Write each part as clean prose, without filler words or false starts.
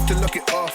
to look it off.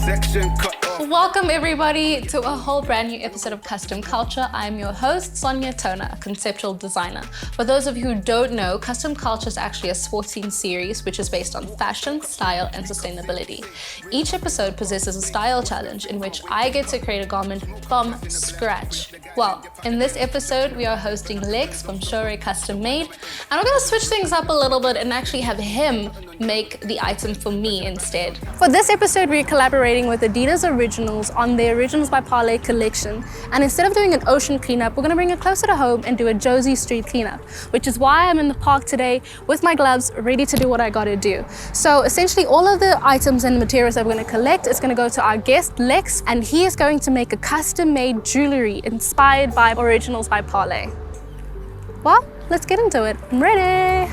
Section cut off. Welcome everybody to a whole brand new episode of Custom Culture. I'm your host, Sonia Tona, a conceptual designer. For those of you who don't know, Custom Culture is actually a sports theme series which is based on fashion, style, and sustainability. Each episode possesses a style challenge in which I get to create a garment from scratch. Well, in this episode, we are hosting Lex from Shohreh Custom Made, and we're gonna switch things up a little bit and actually have him make the item for me instead. For this episode, we're collaborating with Adidas Originals on their Originals by Parley collection. And instead of doing an ocean cleanup, we're gonna bring it closer to home and do a Jozi street cleanup, which is why I'm in the park today with my gloves, ready to do what I gotta do. So essentially all of the items and materials that we're gonna collect is gonna go to our guest, Lex, and he is going to make a custom-made jewelry inspired by Originals by Parley. Well, let's get into it. I'm ready.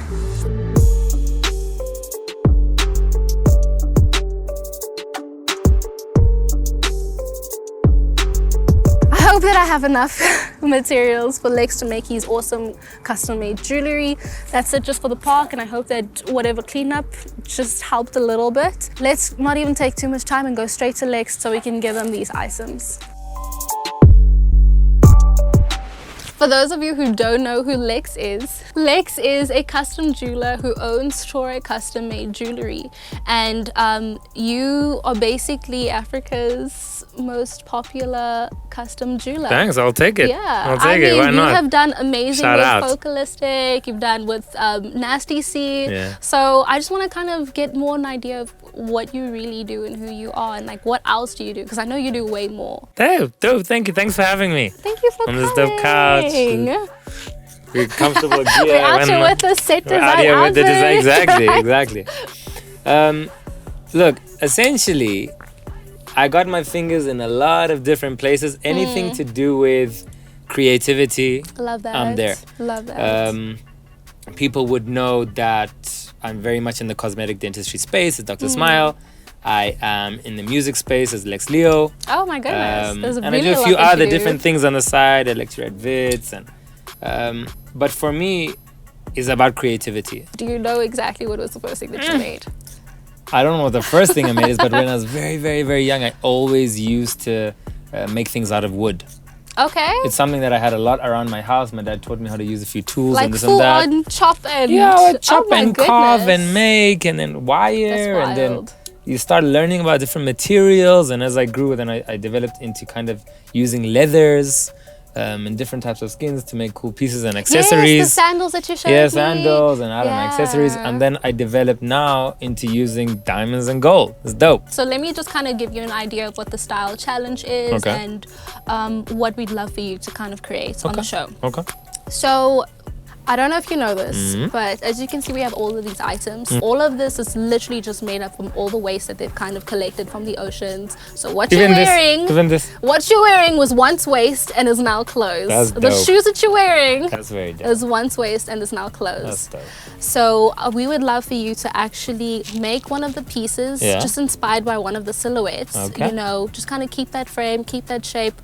I hope that I have enough materials for Lex to make his awesome custom-made jewelry. That's it just for the park, and I hope that whatever cleanup just helped a little bit. Let's not even take too much time and go straight to Lex so we can give him these items. For those of you who don't know who Lex is a custom jeweler who owns Shohreh Custom Made Jewelry. And you are basically Africa's most popular custom jeweler. Thanks, I'll take it. Yeah, I'll take it. Why not? You have done amazing Shout with out. Focalistic, you've done with Nasty C. Yeah. So I just want to kind of get more an idea of what you really do and who you are, and like what else do you do? Because I know you do way more. Dope, thank you. Thanks for having me. Thank you for On coming. this dope couch. We're comfortable gear. We're out here with the set We're design out here with the outfit. exactly. Look, essentially, I got my fingers in a lot of different places. Anything to do with creativity, Love that. I'm there. Love that. People would know that I'm very much in the cosmetic dentistry space as Dr. Smile. I am in the music space as Lex Leo. Oh my goodness. There's And really I do a lot few that other you do. different things on the side. I lecture at Wits. But for me, it's about creativity. Do you know exactly what was the first thing that you made? I don't know what the first thing I made is, but when I was very, very, very young, I always used to make things out of wood. Okay. It's something that I had a lot around my house. My dad taught me how to use a few tools Like and this and full that. on chop and... Yeah, I would chop Oh my and carve goodness. and make and then wire. That's And then wild. you start learning about different materials. And as I grew, then I developed into kind of using leathers and different types of skins to make cool pieces and accessories. Yes, the sandals that you showed Yeah, me. sandals and I don't know, accessories. Yeah. And then I developed now into using diamonds and gold. It's dope. So let me just kind of give you an idea of what the style challenge is Okay. and what we'd love for you to kind of create on the show. Okay. So I don't know if you know this, Mm-hmm. but as you can see, we have all of these items. All of this is literally just made up from all the waste that they've kind of collected from the oceans. So what you're wearing, Even this. what you're wearing was once waste and is now clothes. That's The dope. shoes that you're wearing That's very dope. is once waste and is now clothes. That's dope. So we would love for you to actually make one of the pieces Yeah. just inspired by one of the silhouettes. Okay. You know, just kind of keep that frame, keep that shape.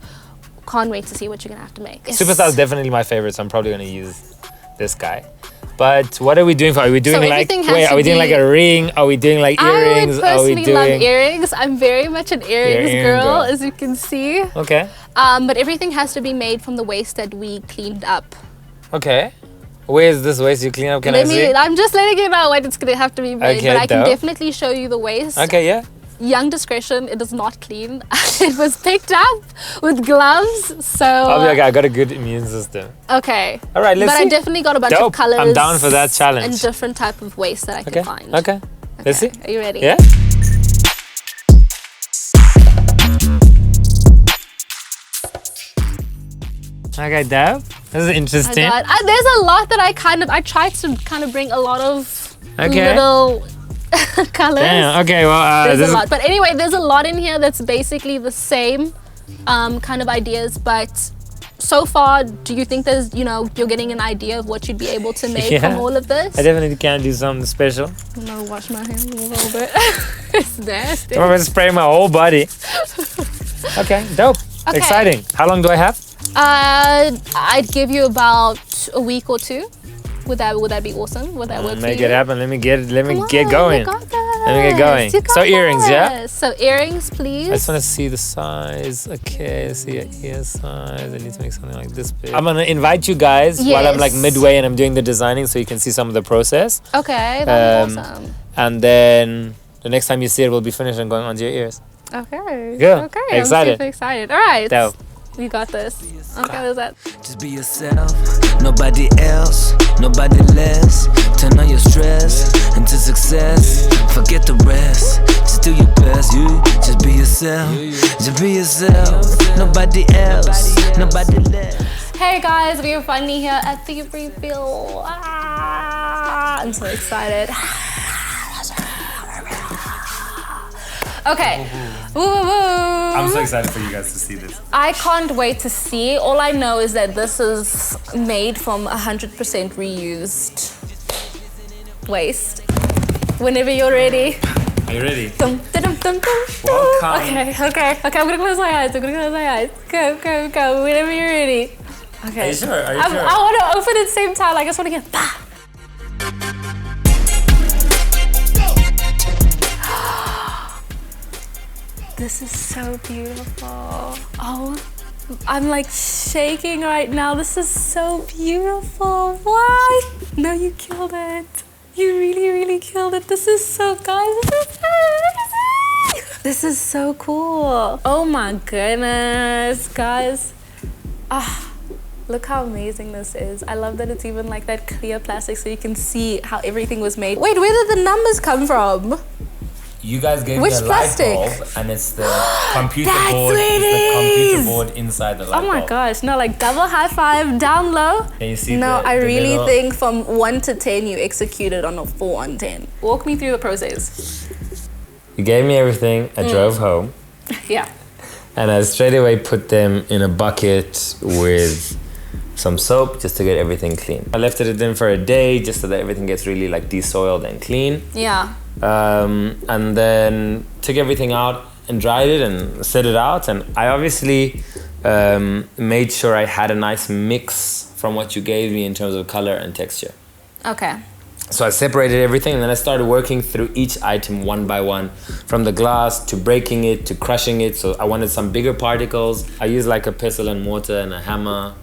Can't wait to see what you're gonna have to make. Yes. Superstar is definitely my favorite, so I'm probably gonna use this guy. But what are we doing for? Are we doing like everything has wait? to Are we doing like be- a ring? Are we doing like earrings? I would Are we personally doing? love earrings. I'm very much an earrings earring girl, girl. as you can see. Okay. But everything has to be made from the waste that we cleaned up. Okay. Where's this waste you clean up? Can I see? I'm just letting you know when it's gonna have to be made, Okay, but I can dope. definitely show you the waste. Okay. Yeah. Young discretion, it is not clean. It was picked up with gloves, so... I'll be like, I got a good immune system. Okay. All right, let's But see. I definitely got a bunch Dope. of colors. I'm down for that challenge. And different type of waste that I Okay. could find. Okay. Let's see. Are you ready? Yeah. Okay, Deb. This is interesting. There's a lot that I tried to kind of bring a lot of Okay. little colors. Damn. Okay. Well, There's this a is lot. But anyway, there's a lot in here that's basically the same kind of ideas, but so far, do you think there's, you're getting an idea of what you'd be able to make from all of this? I definitely can do something special. I'm gonna wash my hands a little bit. It's nasty. I'm gonna spray my whole body. Okay, dope. Okay. Exciting. How long do I have? I'd give you about a week or two. Would that be awesome? Would that work for Make you? it happen. Let me get Come get on, going. you got Let me get going. this. You got So earrings, yeah? this. So earrings, please. I just want to see the size. Okay, see your ear size. I need to make something like this big. I'm gonna invite you guys while I'm like Yes. midway and I'm doing the designing, so you can see some of the process. Okay, that's awesome. And then the next time you see it, we'll be finished and going onto your ears. Okay. Good. Okay. Excited. I'm super excited. All right. Dope. You got this. Okay, there's that. Just be yourself, nobody else, nobody less. Turn all your stress into success. Forget the rest. Just do your best. You just be yourself. Just be yourself. Nobody else, nobody less. Hey guys, we are finally here at the reveal. I'm so excited. Okay. Woo, woo, woo. I'm so excited for you guys to see this. I can't wait to see. All I know is that this is made from 100% reused waste. Whenever you're ready. Are you ready? Dum, dum, dum, dum. Welcome. Okay. I'm gonna close my eyes. Go. Whenever you're ready. Okay. Are you sure? Are you I sure? want to open at the same time. Like, I just want to get. Bah! This is so beautiful. Oh, I'm like shaking right now. This is so beautiful. What? No, you killed it. You really, really killed it. This is so, guys, this is so cool. Oh my goodness, guys. Look how amazing this is. I love that it's even like that clear plastic so you can see how everything was made. Wait, where did the numbers come from? You guys gave Which me a plastic? light bulb, and it's the computer That's board. what it It's the computer is. board inside the light Oh my bulb. gosh, no, like double high five, down low. Can you see No, the- I the really little- think from 1 to 10 you executed on a 4 on 10. Walk me through the process. You gave me everything. I drove home, Yeah. and I straight away put them in a bucket with some soap just to get everything clean. I left it in for a day just so that everything gets really like desoiled and clean. Yeah. And then took everything out and dried it and set it out. And I obviously made sure I had a nice mix from what you gave me in terms of color and texture. Okay. So I separated everything, and then I started working through each item one by one, from the glass to breaking it to crushing it. So I wanted some bigger particles. I used like a pestle and mortar and a hammer.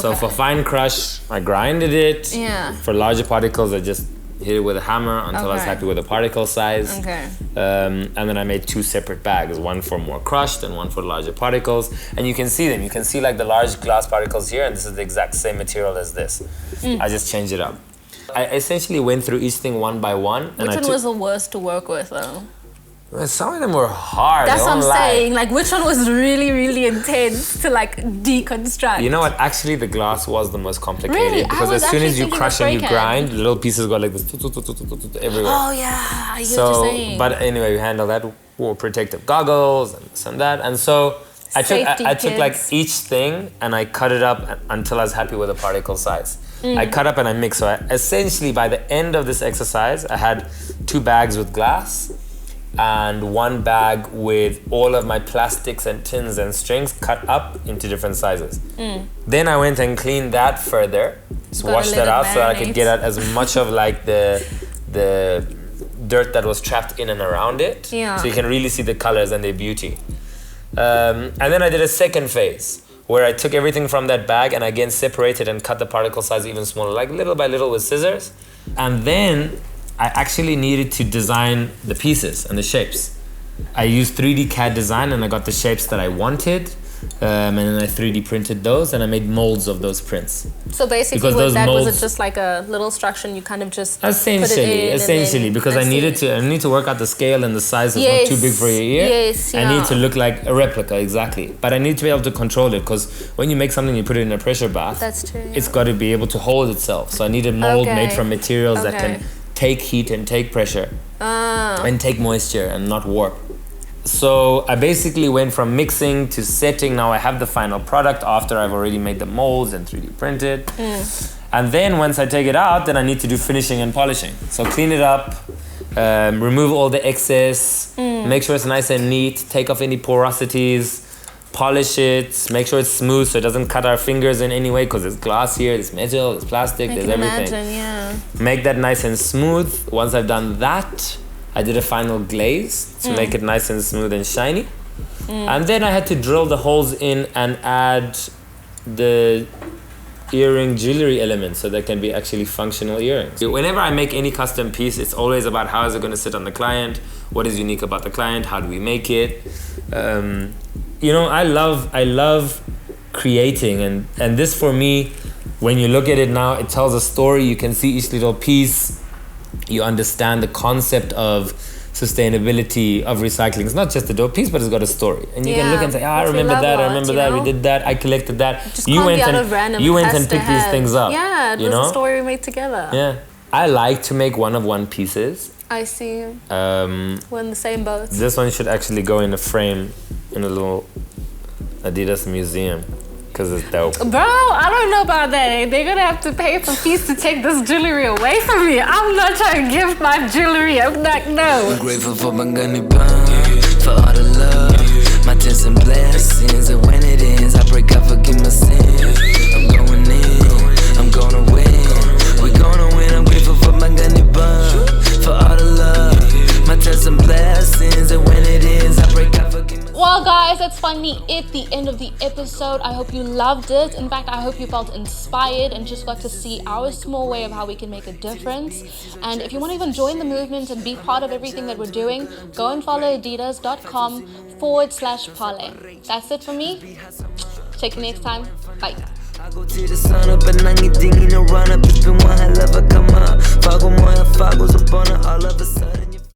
So Okay. for fine crush, I grinded it. Yeah. For larger particles, I just hit it with a hammer until I was Okay. happy with the particle size. Okay. And then I made 2 separate bags, one for more crushed and one for larger particles. And you can see them. You can see like the large glass particles here, and this is the exact same material as this. I just changed it up. I essentially went through each thing one by one. And Which I one took, was the worst to work with though? Well, some of them were hard. That's I what I'm won't lie. saying. Like, which one was really, really intense to like deconstruct? You know what? Actually, the glass was the most complicated Really? I because was as soon actually as you thinking crush the and you spray can. grind, little pieces go like this everywhere. Oh yeah, I get what you're So, saying. but anyway, we handle that. Wore protective goggles and this and that. And so Safety I took like kits. each thing and I cut it up until I was happy with the particle size. I cut up and I mixed. So essentially, by the end of this exercise, I had 2 bags with glass and 1 bag with all of my plastics and tins and strings cut up into different sizes. Then I went and cleaned that further, just Gotta washed let that it out so that I could marinate. get out as much of like the dirt that was trapped in and around it. Yeah. So you can really see the colors and their beauty. And then I did a second phase where I took everything from that bag and again separated and cut the particle size even smaller, like little by little with scissors. And then I actually needed to design the pieces and the shapes. I used 3D CAD design and I got the shapes that I wanted. And then I 3D printed those and I made molds of those prints. So basically, Because with those that, was molds- it just like a little structure and you kind of just Essentially, put it in because I need to work out the scale and the size is not too big for your ear. Yes, I need to look like a replica, exactly. But I need to be able to control it because when you make something, you put it in a pressure bath. That's true, It's got to be able to hold itself. So I need a mold Okay. made from materials that Okay. can take heat and take pressure and take moisture and not warp. So I basically went from mixing to setting. Now I have the final product after I've already made the molds and 3D printed. And then once I take it out, then I need to do finishing and polishing. So clean it up, remove all the excess, make sure it's nice and neat, take off any porosities, polish it, make sure it's smooth so it doesn't cut our fingers in any way, because there's glass here, there's metal, there's plastic, there's everything. Imagine, yeah. Make that nice and smooth. Once I've done that, I did a final glaze to make it nice and smooth and shiny. And then I had to drill the holes in and add the earring jewelry elements so there can be actually functional earrings. Whenever I make any custom piece, it's always about how is it going to sit on the client, what is unique about the client, how do we make it. You know, I love creating, and this for me, when you look at it now, it tells a story. You can see each little piece, you understand the concept of sustainability, of recycling. It's not just a dope piece, but it's got a story. And you can look and say, I remember that, I remember that, we did that, I collected that. You went and picked these things up. Yeah, there's a story we made together. Yeah. I like to make one-of-one pieces. I see. We're in the same boat. This one should actually go in a frame in a little Adidas museum, because it's dope. Bro, I don't know about that. They're gonna have to pay for fees to take this jewelry away from me. I'm not trying to give my jewelry. I'm not, no. I'm grateful for my gunny bun, for all the love, my tests and blessings. And when it ends, I break out, forgive my sins. I'm going in, I'm gonna win. We gonna win, I'm grateful for my gunny bun, for all the love, my tests and blessings. And when it ends, I break out, forgive my sins. Well guys, that's finally it, the end of the episode. I hope you loved it. In fact, I hope you felt inspired and just got to see our small way of how we can make a difference. And if you want to even join the movement and be part of everything that we're doing, go and follow adidas.com/Parley. That's it for me. Check you next time. Bye. I go to the sun up and nangiting in a run up. It's been one hell of a come up. Fago moya fagos upon all of a sudden.